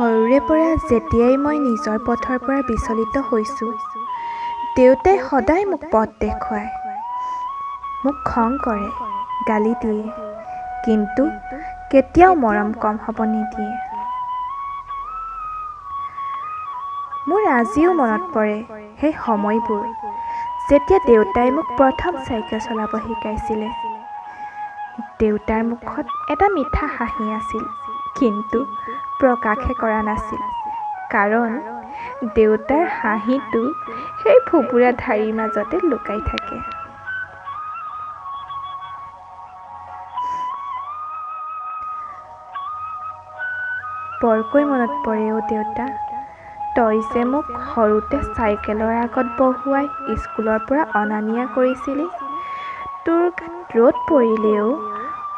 সৰুৰে পৰা যেতিয়াই মই নিজৰ পথৰ পৰা বিচলিত হৈছোঁ, দেউতাই সদায় মোক পথ দেখুৱায়। মোক খং কৰে, গালি দিয়ে, কিন্তু কেতিয়াও মৰম কম হ'ব নিদিয়ে। মোৰ আজিও মনত পৰে সেই সময়বোৰ যেতিয়া দেউতাই মোক প্ৰথম চাইকেল চলাব শিকাইছিলে। দেউতাৰ মুখত এটা মিঠা হাঁহি আছিল, কিন্তু প্ৰকাশে কৰা নাছিল, কাৰণ দেউতাৰ হাঁহিটো সেই ফুপুৰা ধাৰিৰ মাজতে লুকাই থাকে। বৰকৈ মনত পৰে অ' দেউতা, তই যে মোক সৰুতে চাইকেলৰ আগত বহুৱাই স্কুলৰ পৰা অনা নিয়া কৰিছিলি। তোৰ গাত ৰ'দ পৰিলেও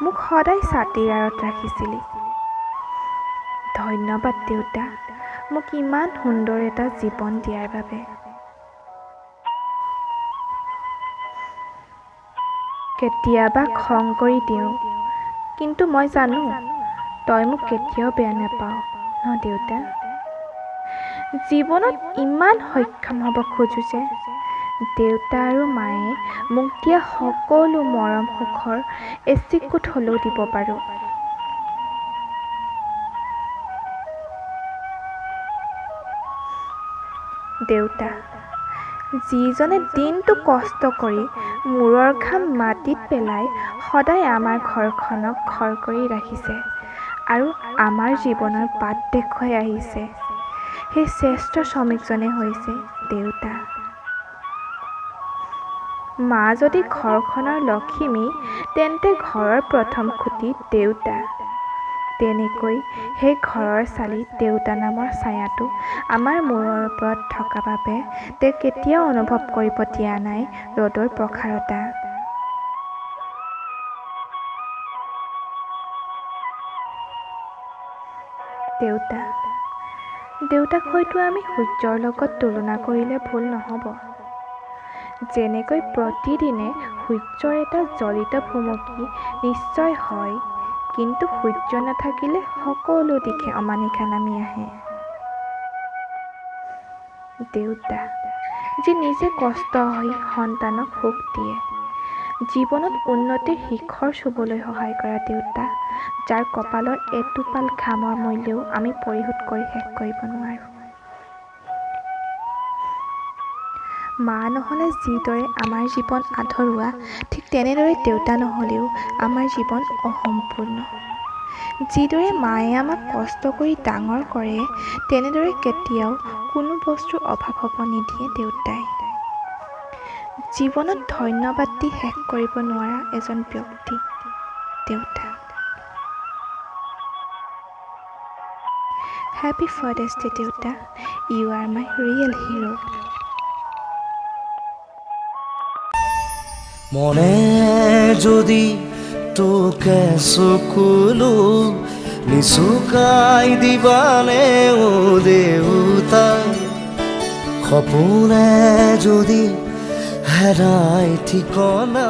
মোক সদায় ছাতিৰ আঁৰত ৰাখিছিলি। ধন্যবাদ দেউতা, মোক ইমান সুন্দৰ এটা জীৱন দিয়াৰ বাবে। কেতিয়াবা খং কৰি দিওঁ, কিন্তু মই জানো তই মোক কেতিয়াও বেয়া নাপাৱ ন দেউতা। জীৱনত ইমান সক্ষম হ'ব খোজোঁ যে দেউতা আৰু মায়ে মোক দিয়া সকলো মৰম সুখৰ এচিকুট হ'লেও দিব পাৰোঁ। দেউতা, যিজনে দিনটো কষ্ট কৰি মূৰৰ ঘাম মাটিত পেলাই সদায় আমাৰ ঘৰখনক খৰ কৰি ৰাখিছে আৰু আমাৰ জীৱনৰ বাট দেখুৱাই আহিছে, সেই শ্ৰেষ্ঠ শ্ৰমিকজনে হৈছে দেউতা। মা যদি ঘৰখনৰ লখিমী, তেন্তে ঘৰৰ প্ৰথম খুঁটি দেউতা। তেনেকৈ সেই ঘৰৰ চালিত দেউতা নামৰ ছায়াটো আমাৰ মূৰৰ ওপৰত থকা বাবে তেওঁ কেতিয়াও অনুভৱ কৰিব দিয়া নাই ৰ'দৰ প্ৰখাৰতা। দেউতাক হয়তো আমি সূৰ্যৰ লগত তুলনা কৰিলে ভুল নহ'ব। যেনেকৈ প্ৰতিদিনে সূৰ্যৰ এটা জ্বলিত ভুমুকি নিশ্চয় হয়, কিন্তু সূৰ্য নাথাকিলে সকলো দিশে অমানিশা নামি আহে। দেউতা, যি নিজে কষ্ট হৈ সন্তানক সুখ দিয়ে, জীৱনত উন্নতিৰ শিখৰ চুবলৈ সহায় কৰা দেউতা, যাৰ কপালৰ এটোপাল ঘামৰ মূল্যও আমি পৰিশোধ কৰি শেষ কৰিব নোৱাৰোঁ। মা নহ'লে যিদৰে আমাৰ জীৱন আধৰুৱা, ঠিক তেনেদৰে দেউতা নহ'লেও আমাৰ জীৱন অসম্পূৰ্ণ। যিদৰে মায়ে আমাক কষ্ট কৰি ডাঙৰ কৰে, তেনেদৰে কেতিয়াও কোনো বস্তুৰ অভাৱ হ'ব নিদিয়ে দেউতাই। জীৱনত ধন্যবাদ দি শেষ কৰিব নোৱাৰা এজন ব্যক্তি দেউতা। হেপী ফাদাৰ্ছ ডে দেউতা, ইউ আৰ মাই ৰিয়েল হিৰো। মনে যদি তোকে চকুলো নিচুকাই দিবানে ও দেউতা, সপোনে যদি হেৰাই ঠিকনা